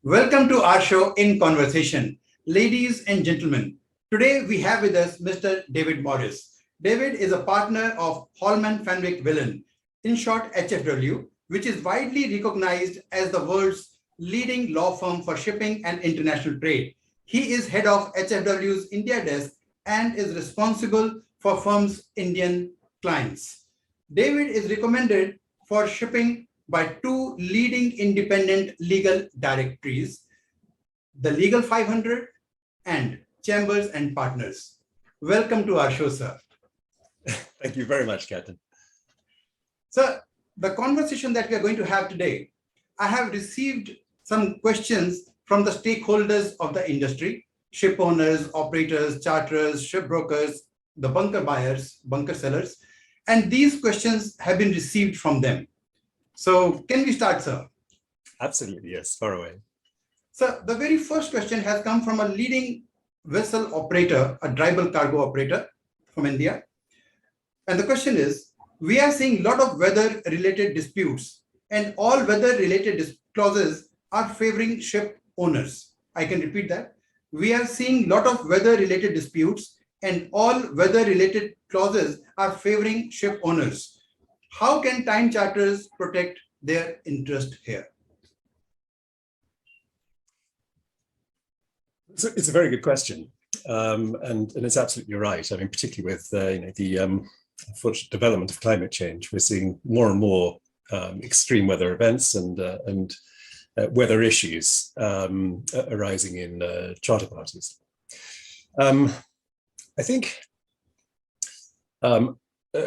Welcome to our show In Conversation. Ladies and gentlemen, today we have with us Mr. David Morris. David is a partner of Holman Fenwick Willan, in short HFW, which is widely recognized as the world's leading law firm for shipping and international trade. He is head of HFW's India desk and is responsible for firm's Indian clients. David is recommended for shipping by two leading independent legal directories, the Legal 500 and Chambers and Partners. Welcome to our show, sir. Thank you very much, Captain. Sir, the conversation that we are going to have today, I have received some questions from the stakeholders of the industry, ship owners, operators, charterers, shipbrokers, the bunker buyers, bunker sellers, and these questions have been received from them. So can we start, sir? Absolutely, yes, far away. So the very first question has come from a leading vessel operator, a DRYBULK cargo operator from India. And the question is, we are seeing a lot of weather-related disputes, and all weather-related clauses are favoring ship owners. I can repeat that. We are seeing a lot of weather-related disputes, and all weather-related clauses are favoring ship owners. How can time charters protect their interest here? So it's a very good question, and it's absolutely right. I mean, particularly with the unfortunate development of climate change, we're seeing more and more extreme weather events and weather issues arising in charter parties. I think.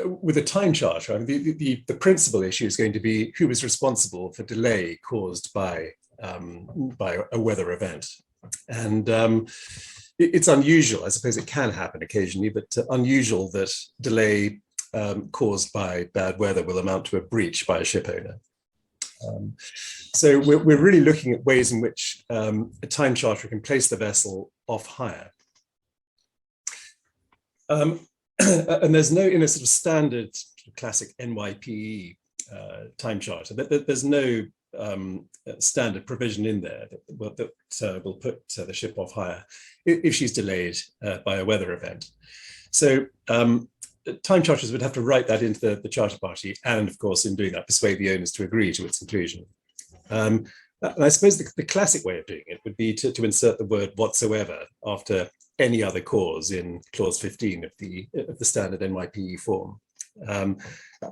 With a time charter, I mean, the principal issue is going to be who is responsible for delay caused by a weather event. And it's unusual, I suppose it can happen occasionally, but unusual that delay caused by bad weather will amount to a breach by a ship owner. So we're really looking at ways in which a time charter can place the vessel off hire. And there's no, in a sort of standard classic NYPE time charter, there's no standard provision in there that will put the ship off hire if she's delayed by a weather event. So time charters would have to write that into the charter party, and of course, in doing that, persuade the owners to agree to its inclusion. And I suppose the classic way of doing it would be to insert the word whatsoever after any other cause in clause 15 of the standard NYPE form. And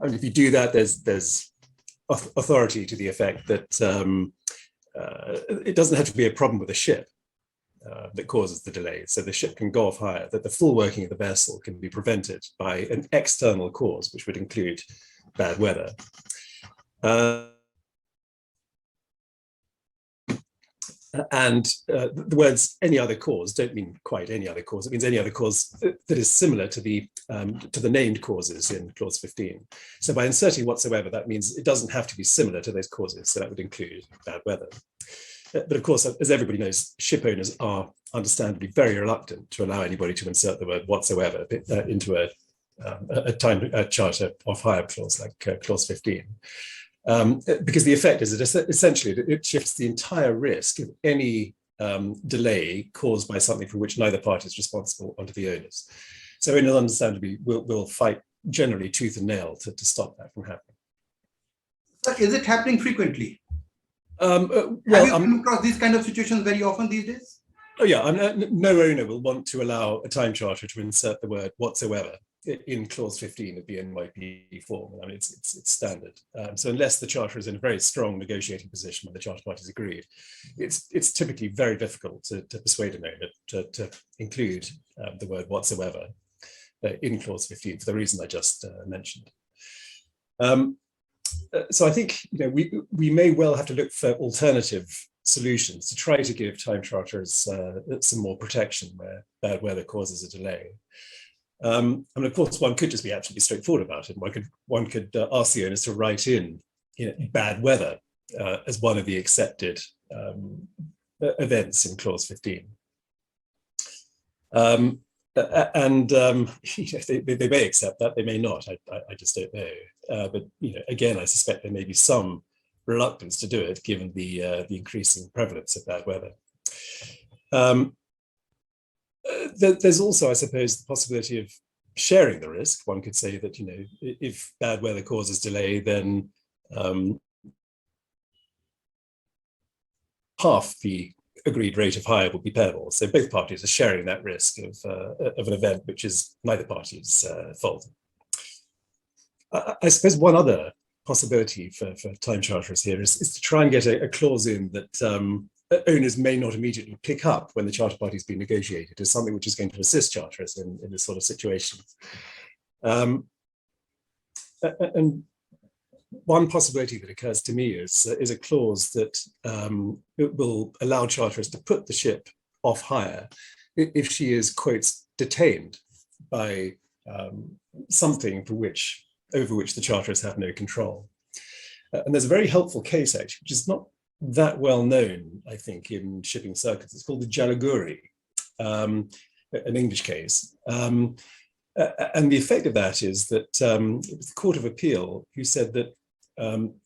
if you do that, there's authority to the effect that it doesn't have to be a problem with the ship that causes the delay. So the ship can go off hire, that the full working of the vessel can be prevented by an external cause, which would include bad weather. And the words "any other cause" don't mean quite any other cause. It means any other cause that is similar to the named causes in clause 15. So by inserting "whatsoever," that means it doesn't have to be similar to those causes. So that would include bad weather. But of course, as everybody knows, ship owners are understandably very reluctant to allow anybody to insert the word "whatsoever" into a time charter off hire clause like clause 15. Because the effect is that essentially it shifts the entire risk of any delay caused by something for which neither party is responsible onto the owners. So owners understandably will fight generally tooth and nail to stop that from happening. But is it happening frequently? Well, have you come across these kind of situations very often these days? Oh yeah, no owner will want to allow a time charter to insert the word "whatsoever" in clause 15 of the NYPE form. I mean, it's standard. So unless the charter is in a very strong negotiating position when the charter parties agreed, it's typically very difficult to persuade an owner to include the word "whatsoever" in clause 15 for the reason I just mentioned. So I think we may well have to look for alternative solutions to try to give time charters some more protection where bad weather causes a delay. I mean, of course, one could just be absolutely straightforward about it. One could ask the owners to write in bad weather as one of the accepted events in clause 15. They may accept that, they may not. I just don't know. But again, I suspect there may be some reluctance to do it, given the increasing prevalence of bad weather. There's also, I suppose, the possibility of sharing the risk. One could say that, you know, if bad weather causes delay, then half the agreed rate of hire will be payable. So both parties are sharing that risk of an event which is neither party's fault. I suppose one other possibility for time charterers here is to try and get a clause in that owners may not immediately pick up when the charter party has been negotiated as something which is going to assist charterers in this sort of situation. And one possibility that occurs to me is a clause that it will allow charterers to put the ship off hire if she is, quotes, detained by something over which the charterers have no control. And there's a very helpful case, actually, which is not that well known, I think, in shipping circuits. It's called the Jalaguri, an English case. And the effect of that is that it was the Court of Appeal who said that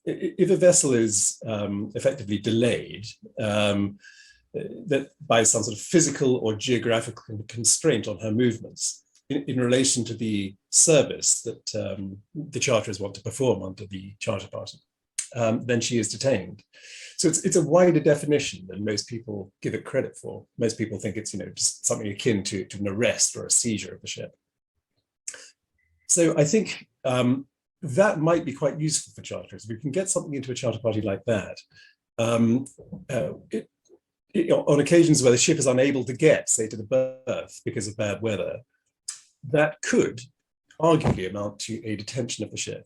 if a vessel is effectively delayed that by some sort of physical or geographical constraint on her movements in relation to the service that the charterers want to perform under the charter party, then she is detained. So it's a wider definition than most people give it credit for. Most people think it's, you know, just something akin to an arrest or a seizure of the ship. So I think that might be quite useful for charterers. If we can get something into a charter party like that, on occasions where the ship is unable to get, say, to the berth because of bad weather, that could arguably amount to a detention of the ship.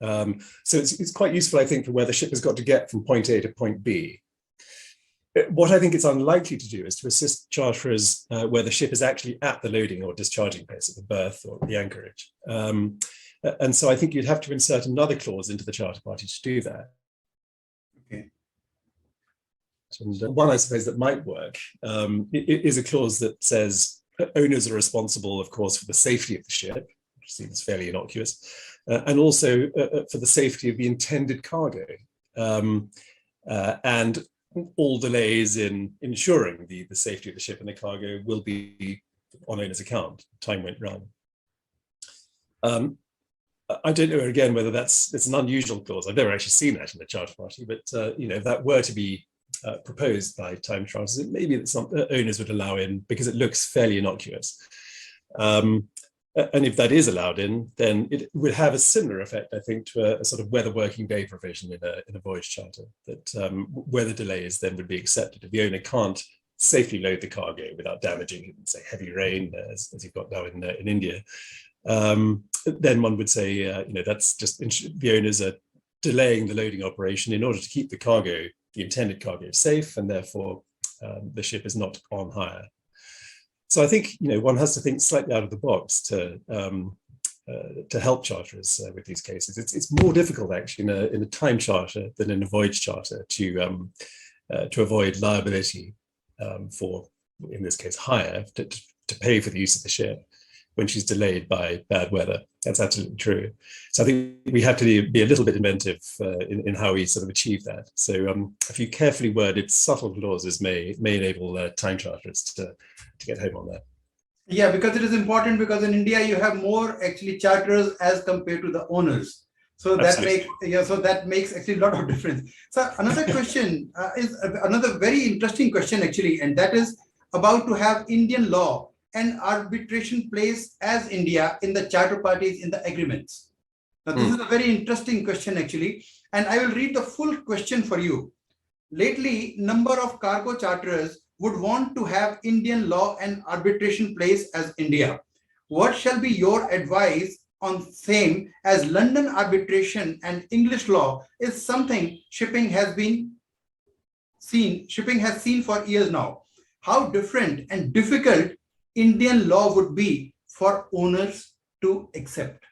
So it's quite useful, I think, for where the ship has got to get from point A to point B. What I think it's unlikely to do is to assist charterers where the ship is actually at the loading or discharging place at the berth or the anchorage. And so I think you'd have to insert another clause into the charter party to do that. Okay. And one, I suppose, that might work is a clause that says owners are responsible, of course, for the safety of the ship, which seems fairly innocuous, and also for the safety of the intended cargo. And all delays in ensuring the safety of the ship and the cargo will be on owner's account. Time won't run. I don't know, again, whether it's an unusual clause. I've never actually seen that in the charter party, but you know, if that were to be proposed by time charters, it may be that some owners would allow in because it looks fairly innocuous. And if that is allowed in, then it would have a similar effect, I think, to a sort of weather working day provision in a voyage charter, that weather delays then would be accepted if the owner can't safely load the cargo without damaging, say, heavy rain, as you've got now in India. Then one would say, you know, that's just the owners are delaying the loading operation in order to keep the cargo, the intended cargo, safe, and therefore the ship is not on hire. So I think, you know, one has to think slightly out of the box to help charterers with these cases. It's more difficult actually in a time charter than in a voyage charter to avoid liability for, in this case, hire to pay for the use of the ship when she's delayed by bad weather. That's absolutely true. So I think we have to be a little bit inventive in how we sort of achieve that. So a few carefully worded, subtle clauses may enable time charterers to get home on that. Yeah, because it is important, because in India you have more actually charterers as compared to the owners. So that makes actually a lot of difference. So another question is another very interesting question actually, and that is about to have Indian law and arbitration place as India in the charter parties in the agreements. Now this is a very interesting question actually, and I will read the full question for you. Lately, number of cargo charterers would want to have Indian law and arbitration place as India. What shall be your advice on same, as London arbitration and English law is something shipping has seen for years now? How different and difficult Indian law would be for owners to accept?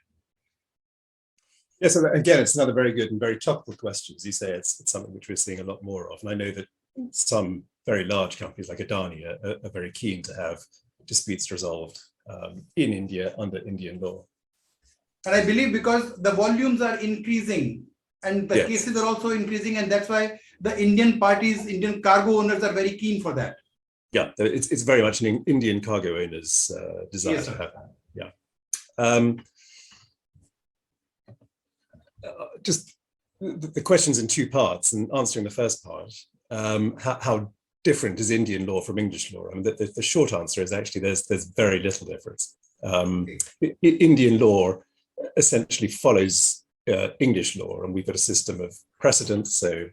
Yes, so again, it's another very good and very topical question. As you say, it's something which we're seeing a lot more of. And I know that some very large companies like Adani are very keen to have disputes resolved in India under Indian law. And I believe because the volumes are increasing and the cases are also increasing, and that's why the Indian parties, Indian cargo owners are very keen for that. Yeah, it's very much an Indian cargo owner's desire to have that. Yeah. Just the question's in two parts, and answering the first part, how different is Indian law from English law? I mean, the short answer is actually there's very little difference. Indian law essentially follows English law, and we've got a system of precedent. So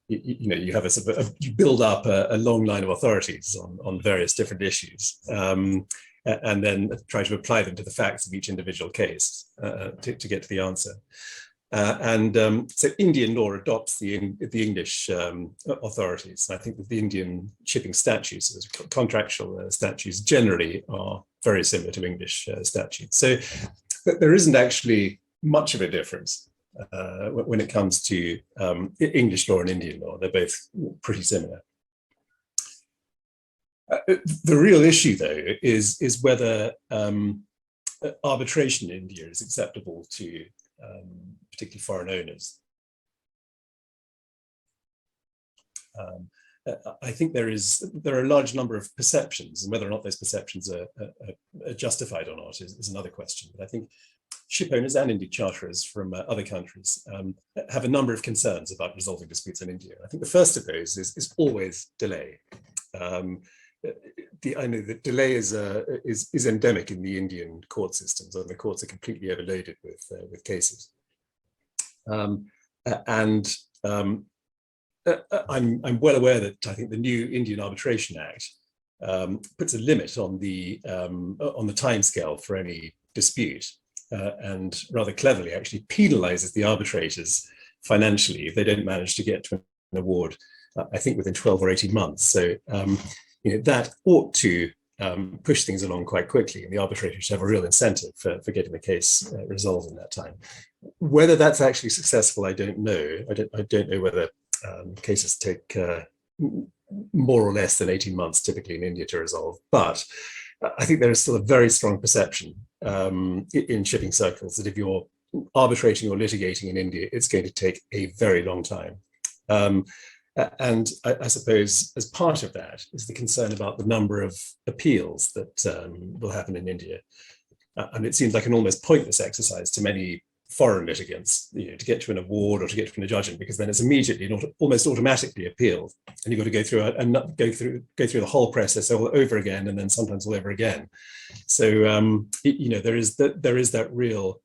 you have a sort of you build up a long line of authorities on various different issues, and then try to apply them to the facts of each individual case to get to the answer. So Indian law adopts the English authorities. I think that the Indian shipping statutes, contractual statutes, generally are very similar to English statutes. So there isn't actually much of a difference when it comes to English law and Indian law. They're both pretty similar. The real issue, though, is whether arbitration in India is acceptable to particularly foreign owners. I think there are a large number of perceptions, and whether or not those perceptions are justified or not is another question. But I think ship owners and indeed charterers from other countries have a number of concerns about resolving disputes in India. I think the first of those is always delay. I know that delay is endemic in the Indian court systems, and the courts are completely overloaded with cases. I'm well aware that I think the new Indian Arbitration Act puts a limit on the timescale for any dispute, and rather cleverly actually penalizes the arbitrators financially if they don't manage to get to an award, I think within 12 or 18 months. So that ought to push things along quite quickly, and the arbitrators have a real incentive for getting the case resolved in that time. Whether that's actually successful, I don't know. I don't know whether cases take more or less than 18 months typically in India to resolve. But I think there is still a very strong perception in shipping circles that if you're arbitrating or litigating in India, it's going to take a very long time. And I suppose as part of that is the concern about the number of appeals that will happen in India. And it seems like an almost pointless exercise to many foreign litigants, to get to an award or to get to a judgment, because then it's immediately, almost automatically appealed, and you've got to go through and go through the whole process all over again, and then sometimes all over again. So there is that real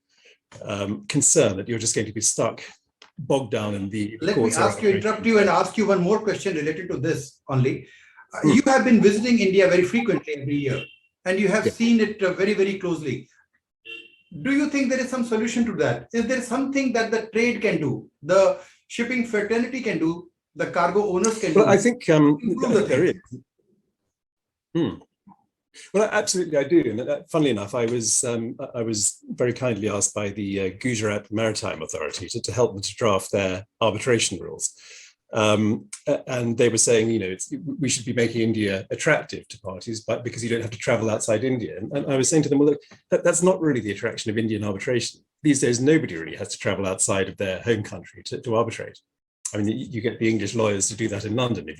concern that you're just going to be stuck, bogged down in the. Let me interrupt you and ask you one more question related to this only. You have been visiting India very frequently every year, and you have seen it very, very closely. Do you think there is some solution to that? Is there something that the trade can do, the shipping fraternity can do, the cargo owners can do? Well, I think there is. Well, absolutely, I do. And funnily enough, I was very kindly asked by the Gujarat Maritime Authority to help them to draft their arbitration rules. And they were saying, we should be making India attractive to parties, but because you don't have to travel outside India. And I was saying to them, well, look, that's not really the attraction of Indian arbitration. These days, nobody really has to travel outside of their home country to arbitrate. I mean, you get the English lawyers to do that in London. If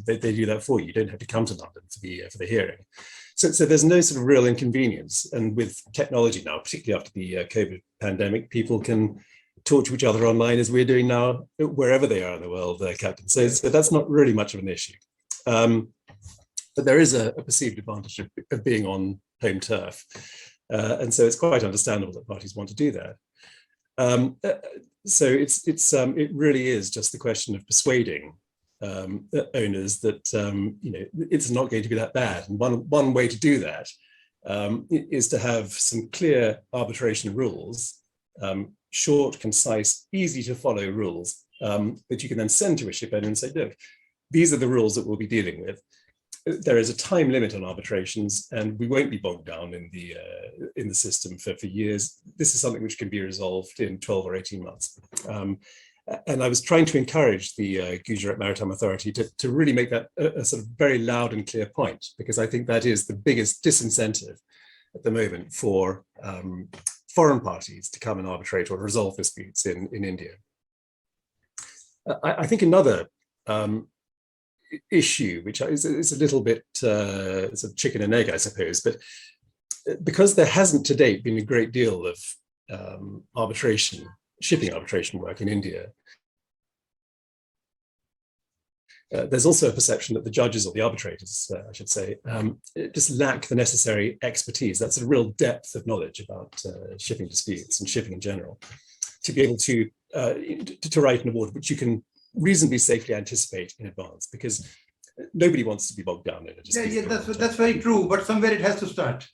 they do that for you. You don't have to come to London for the hearing. So there's no sort of real inconvenience. And with technology now, particularly after the COVID pandemic, people can talk to each other online as we're doing now, wherever they are in the world, Captain. So that's not really much of an issue. But there is a perceived advantage of being on home turf. And so it's quite understandable that parties want to do that. So it really is just the question of persuading owners that it's not going to be that bad. And one way to do that is to have some clear arbitration rules, short, concise, easy to follow rules that you can then send to a ship owner and say, look, these are the rules that we'll be dealing with. There is a time limit on arbitrations, and we won't be bogged down in the system for years. This is something which can be resolved in 12 or 18 months. And I was trying to encourage the Gujarat Maritime Authority to really make that a sort of very loud and clear point, because I think that is the biggest disincentive at the moment for foreign parties to come and arbitrate or resolve disputes in India. I think another issue, which is a little bit it's a chicken and egg, I suppose, but because there hasn't to date been a great deal of shipping arbitration work in India, there's also a perception that the judges, or the arbitrators, I should say, just lack the necessary expertise. That's a real depth of knowledge about shipping disputes and shipping in general, to be able to write an award which you can reasonably safely anticipate in advance, because nobody wants to be bogged down in a dispute. Yeah, that's very true, but somewhere it has to start.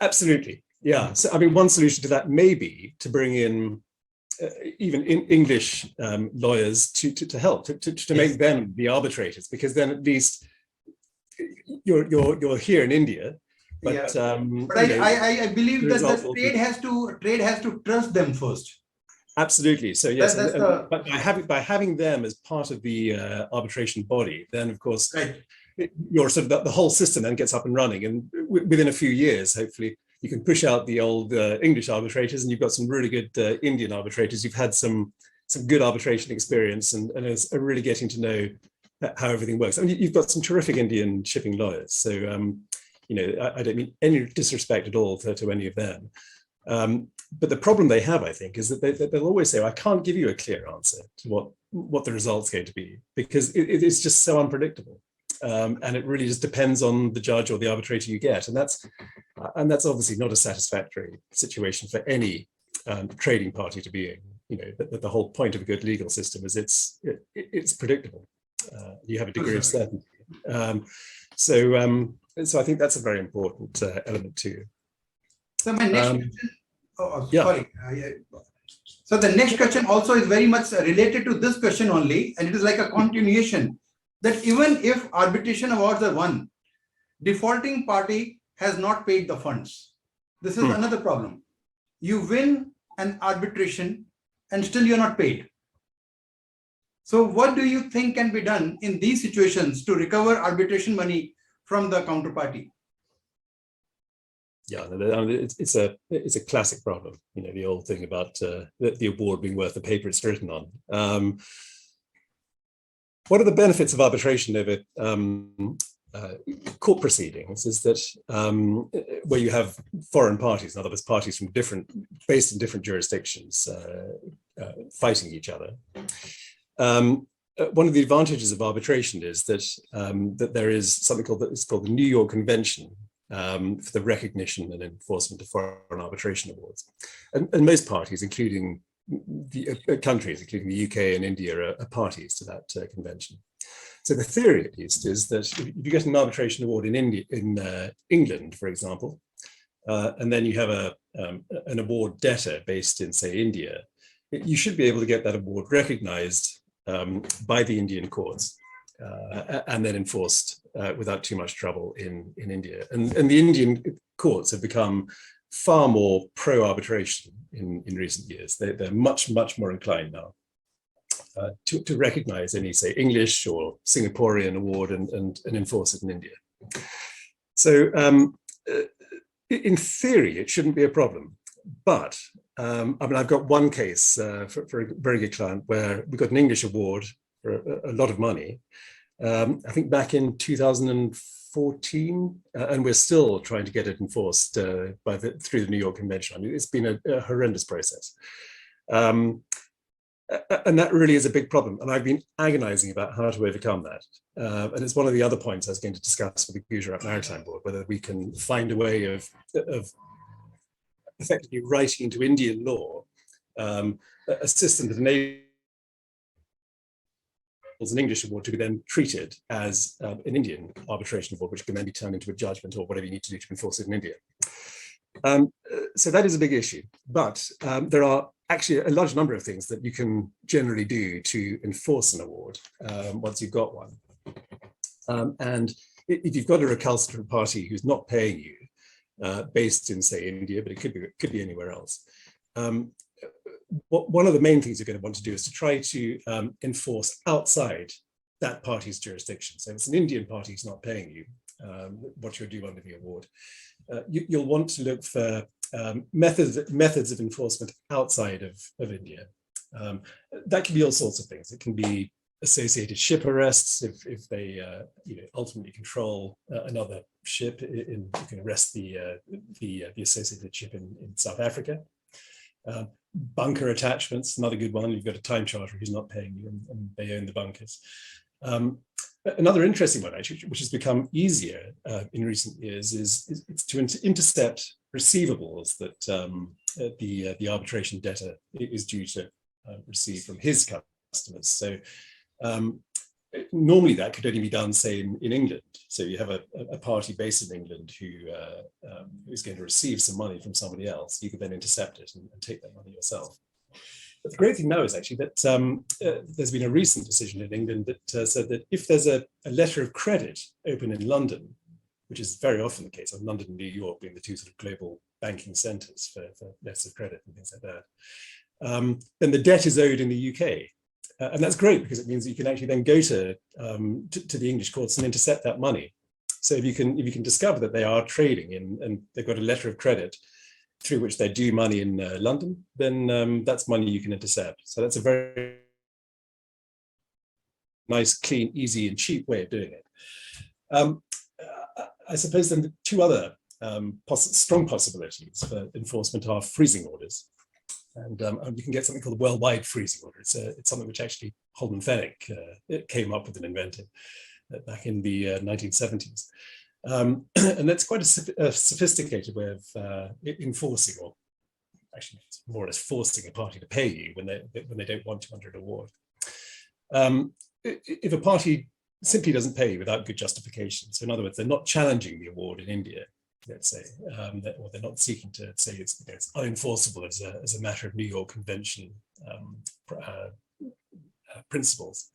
Absolutely, yeah. So I mean, one solution to that may be to bring in even in English lawyers to help to make them the arbitrators, because then at least you're here in India. But, yeah. But I believe that the trade has to trust them first. Absolutely. So yes, but by having them as part of the arbitration body, then of course, right, you're sort of the whole system then gets up and running, and within a few years, hopefully, you can push out the old English arbitrators, and you've got some really good Indian arbitrators. You've had some good arbitration experience, and are really getting to know how everything works. I mean, you've got some terrific Indian shipping lawyers. So you know, I don't mean any disrespect at all to any of them. But the problem they have, I think, is that they'll always say, I can't give you a clear answer to what the result's going to be, because it is just so unpredictable. And it really just depends on the judge or the arbitrator you get. And that's obviously not a satisfactory situation for any trading party to be in. You know, the whole point of a good legal system is it's predictable. You have a degree of certainty. So I think that's a very important element too. So my next question, sorry. So the next question also is very much related to this question only, and it is like a continuation, that even if arbitration awards are won, defaulting party has not paid the funds. This is another problem. You win an arbitration and still you're not paid. So what do you think can be done in these situations to recover arbitration money from the counterparty? Yeah, it's a classic problem. You know, the old thing about the award being worth the paper it's written on. One of the benefits of arbitration over court proceedings is that where you have foreign parties, in other words, parties from based in different jurisdictions fighting each other. One of the advantages of arbitration is that that there is something called the New York Convention for the recognition and enforcement of foreign arbitration awards, and most parties, including the countries, including the UK and India, are parties to that convention. So the theory, at least, is that if you get an arbitration award in England, for example, and then you have an award debtor based in, say, India, you should be able to get that award recognized by the Indian courts and then enforced without too much trouble in India. And the Indian courts have become far more pro-arbitration in recent years. They're much more inclined now to recognize any, say, English or Singaporean award and enforce it in India. So in theory, it shouldn't be a problem. But I mean, I've got one case for a very good client where we got an English award for a lot of money, I think back in 2014, and we're still trying to get it enforced through the New York Convention. I mean, it's been a horrendous process. And that really is a big problem. And I've been agonizing about how to overcome that. And it's one of the other points I was going to discuss with the Gujarat Maritime Board, whether we can find a way of effectively writing into Indian law a system that enables an English award to be then treated as an Indian arbitration award, which can then be turned into a judgment or whatever you need to do to enforce it in India. So that is a big issue, but there are actually a large number of things that you can generally do to enforce an award once you've got one. And if you've got a recalcitrant party who's not paying you, based in, say, India, but it could be anywhere else, one of the main things you're going to want to do is to try to enforce outside that party's jurisdiction. So if it's an Indian party who's not paying you, what you're due under the award. You'll want to look for methods of enforcement outside of India. That can be all sorts of things. It can be associated ship arrests if they ultimately control another ship. You can arrest the associated ship in South Africa. Bunker attachments, another good one. You've got a time charter who's not paying you, and they own the bunkers. Another interesting one, actually, which has become easier in recent years, is to intercept receivables that the arbitration debtor is due to receive from his customers. So normally that could only be done, say, in England. So you have a party based in England who is going to receive some money from somebody else. You could then intercept it and take that money yourself. But the great thing now is actually that there's been a recent decision in England that said that if there's a letter of credit open in London, which is very often the case, London and New York being the two sort of global banking centres for letters of credit and things like that, then the debt is owed in the UK. And that's great because it means that you can actually then go to the English courts and intercept that money. So if you can discover that they are trading and they've got a letter of credit through which they do money in London, then that's money you can intercept. So that's a very nice, clean, easy, and cheap way of doing it. I suppose then the two other strong possibilities for enforcement are freezing orders. And you can get something called a worldwide freezing order. It's something which actually Holman Fenwick came up with and invented back in the 1970s. And that's quite a sophisticated way of enforcing, or actually more or less forcing a party to pay you when they don't want to under an award. If a party simply doesn't pay you without good justification, so in other words, they're not challenging the award in India, let's say, or they're not seeking to say it's unenforceable as a matter of New York Convention principles,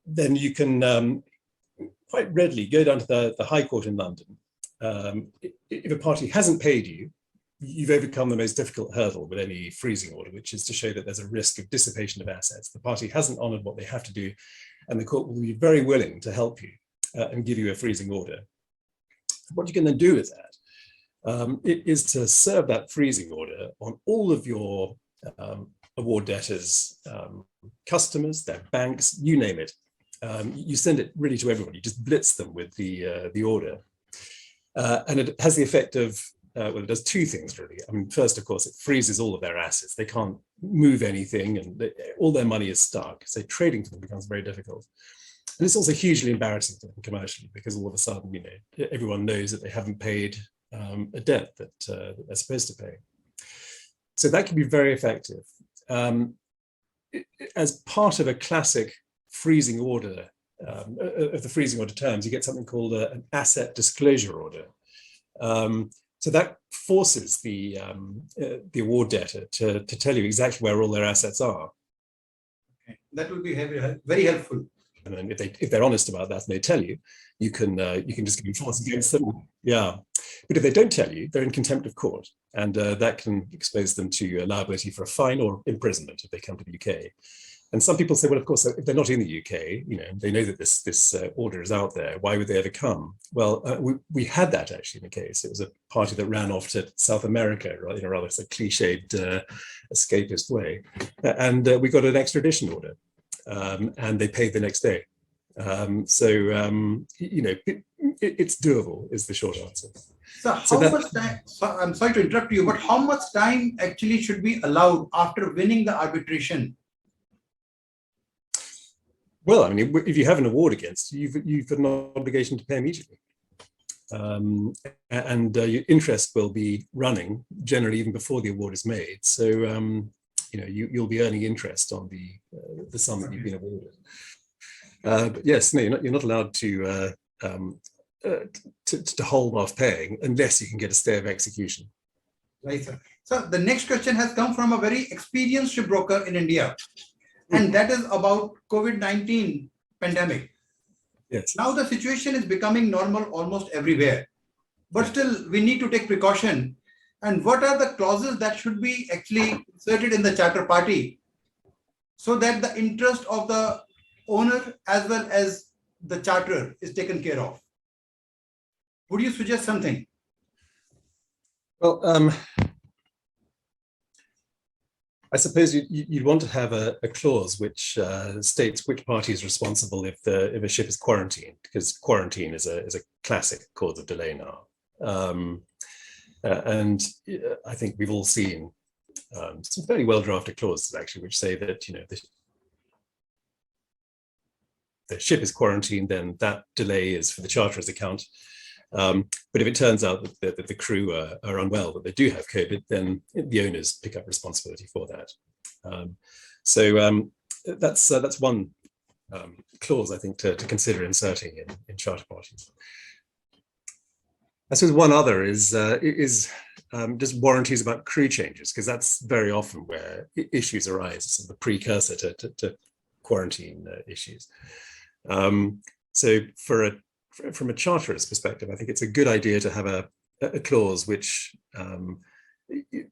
then you can quite readily go down to the High Court in London. If a party hasn't paid you, you've overcome the most difficult hurdle with any freezing order, which is to show that there's a risk of dissipation of assets. The party hasn't honoured what they have to do, and the court will be very willing to help you and give you a freezing order. What you can then do with that is to serve that freezing order on all of your award debtors, customers, their banks, you name it. You send it really to everybody. You just blitz them with the order, and it has the effect of well, it does two things really. I mean, first, of course, it freezes all of their assets. They can't move anything, and all their money is stuck. So trading for them becomes very difficult. And it's also hugely embarrassing to them commercially, because all of a sudden, everyone knows that they haven't paid a debt that they're supposed to pay. So that can be very effective. As part of a classic freezing order, of the freezing order terms, you get something called an asset disclosure order. So that forces the award debtor to tell you exactly where all their assets are. Okay. That would be very helpful. And then if they're honest about that and they tell you, you can just enforce against them. Yeah. But if they don't tell you, they're in contempt of court, and that can expose them to liability for a fine or imprisonment if they come to the UK. And some people say, well, of course, if they're not in the UK, they know that this order is out there. Why would they ever come? Well, we had that actually in the case. It was a party that ran off to South America, right, in a rather cliched escapist way, and we got an extradition order, and they paid the next day. It's doable, is the short answer. So how much time? So I'm sorry to interrupt you, but how much time actually should be allowed after winning the arbitration? Well, I mean, if you have an award against you, you've got an obligation to pay immediately. And your interest will be running generally even before the award is made. So, you'll be earning interest on the sum that you've been awarded. But yes, no, you're not allowed to hold off paying unless you can get a stay of execution. Right, sir. So the next question has come from a very experienced shipbroker in India, and that is about COVID-19 pandemic. Yes. Now the situation is becoming normal almost everywhere, but still we need to take precaution. And what are the clauses that should be actually inserted in the charter party so that the interest of the owner as well as the charterer is taken care of? Would you suggest something? Well, I suppose you'd want to have a clause which states which party is responsible if a ship is quarantined, because quarantine is a classic cause of delay now. And I think we've all seen some fairly well drafted clauses actually, which say that the ship is quarantined, then that delay is for the charterer's account. But if it turns out that the crew are unwell, that they do have COVID, then the owners pick up responsibility for that. So that's one clause I think to consider inserting in charter parties. I suppose one other is just warranties about crew changes, because that's very often where issues arise, sort of the precursor to quarantine issues. So from a charterer's perspective, I think it's a good idea to have a clause which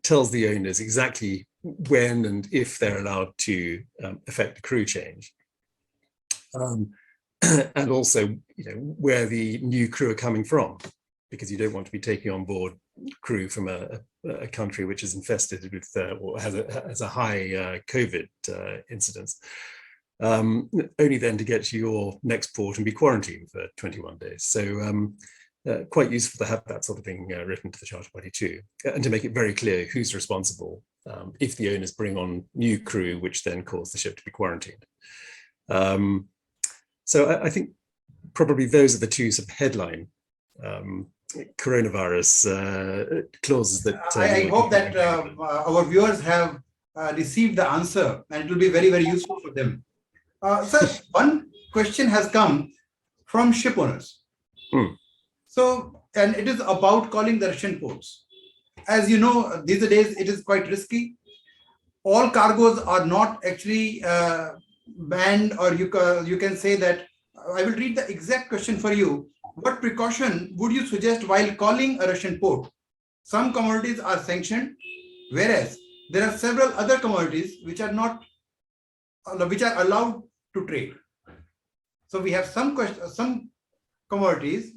tells the owners exactly when and if they're allowed to effect a crew change, and also where the new crew are coming from, because you don't want to be taking on board crew from a country which is infested with or has a high COVID incidence. Only then to get to your next port and be quarantined for 21 days. So quite useful to have that sort of thing written to the charter party too, and to make it very clear who's responsible if the owners bring on new crew, which then cause the ship to be quarantined. So I think probably those are the two sort of headline coronavirus clauses that I hope that our viewers have received the answer, and it will be very, very useful for them. Sir, one question has come from ship owners. So, and it is about calling the Russian ports. As you know, these days it is quite risky. All cargoes are not actually banned, or you can say that. I will read the exact question for you. What precaution would you suggest while calling a Russian port? Some commodities are sanctioned, whereas there are several other commodities which are allowed to trade. So we have some commodities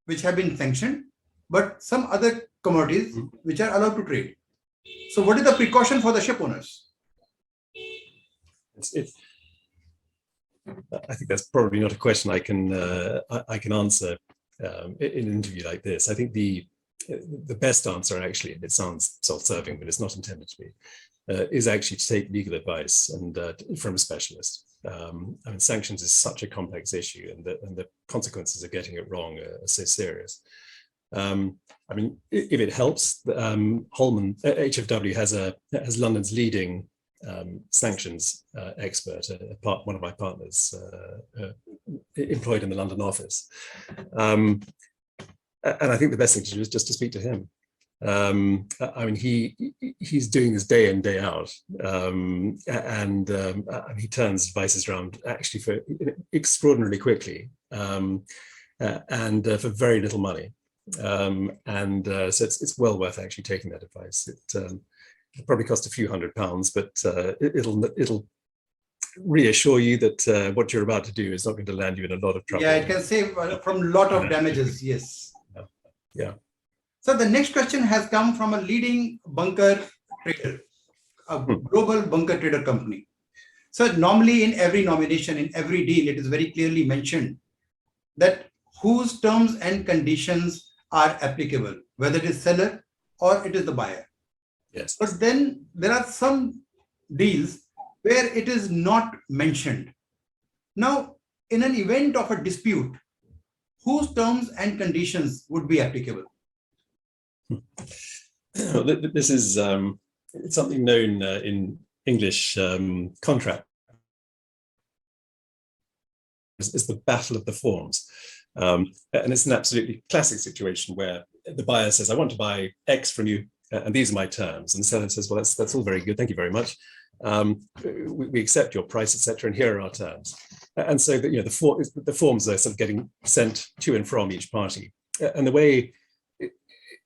which have been sanctioned, but some other commodities which are allowed to trade. So what is the precaution for the ship owners? I think that's probably not a question I can answer in an interview like this. I think the best answer, actually, and it sounds self-serving, but it's not intended to be, is actually to take legal advice and from a specialist. I mean, sanctions is such a complex issue, and the consequences of getting it wrong are so serious. I mean, if it helps, Holman HFW has London's leading sanctions expert, one of my partners employed in the London office. And I think the best thing to do is just to speak to him. I mean, he's doing this day in, day out, and he turns devices around actually for extraordinarily quickly, and for very little money. So it's well worth actually taking that advice. It'll probably cost a few £100, but it'll reassure you that what you're about to do is not going to land you in a lot of trouble. Yeah, it can save from a lot of damages. Yes. Yeah. So the next question has come from a leading bunker trader, a global bunker trader company. So normally in every nomination, in every deal, it is very clearly mentioned that whose terms and conditions are applicable, whether it is seller or it is the buyer. Yes. But then there are some deals where it is not mentioned. Now, in an event of a dispute, whose terms and conditions would be applicable? This is it's something known in English contract. It's the battle of the forms. And it's an absolutely classic situation where the buyer says, I want to buy X from you, and these are my terms. And the seller says, well, that's all very good. Thank you very much. We accept your price, etc. And here are our terms. And so that, the forms are sort of getting sent to and from each party. And the way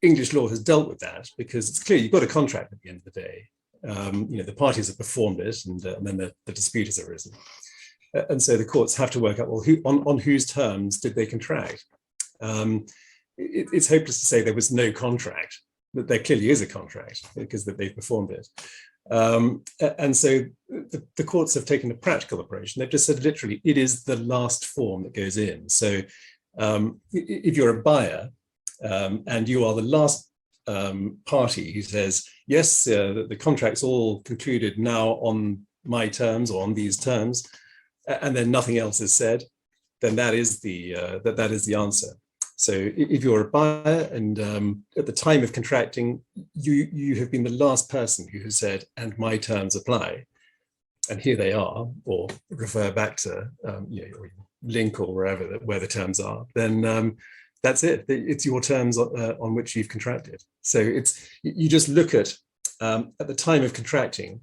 English law has dealt with that, because it's clear you've got a contract at the end of the day. The parties have performed it, and then the dispute has arisen. And so the courts have to work out, well, on whose terms did they contract? it's hopeless to say there was no contract, that there clearly is a contract because that they've performed it. And so the courts have taken a practical approach, and they've just said literally it is the last form that goes in. So if you're a buyer and you are the last party who says, yes, the contract's all concluded now on my terms or on these terms, and then nothing else is said, then that is the answer. So if you're a buyer and at the time of contracting, you have been the last person who has said, and my terms apply, and here they are, or refer back to your link or where the terms are, then that's it. It's your terms on which you've contracted. So you just look at the time of contracting,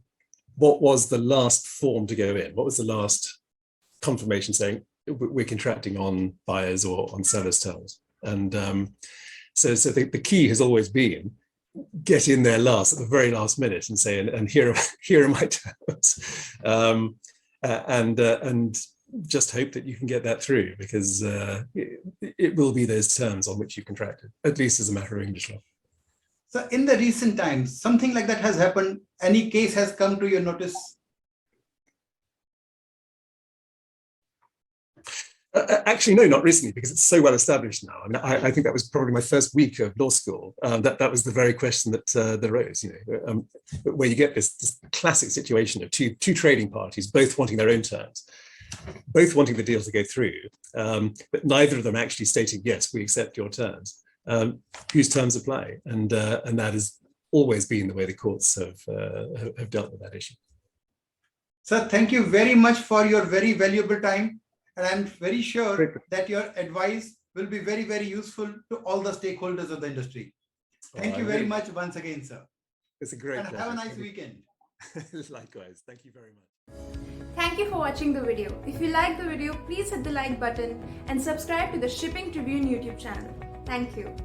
what was the last form to go in? What was the last confirmation saying we're contracting on buyers or on sellers' terms? And so the key has always been get in there last, at the very last minute, and say, and here are my terms, and just hope that you can get that through, because it will be those terms on which you contracted, at least as a matter of English law. So in the recent times, something like that has happened. Any case has come to your notice? Actually, no, not recently, because it's so well established now. I mean, I think that was probably my first week of law school. That was the very question that arose, where you get this classic situation of two trading parties, both wanting their own terms, both wanting the deal to go through, but neither of them actually stating, yes, we accept your terms. Whose terms apply? And that has always been the way the courts have dealt with that issue. Sir, thank you very much for your very valuable time. And I'm very sure that your advice will be very, very useful to all the stakeholders of the industry. Thank you very much once again, sir. It's a great pleasure. Have a nice weekend. Likewise. Thank you very much. Thank you for watching the video. If you liked the video, please hit the like button and subscribe to the Shipping Tribune YouTube channel. Thank you.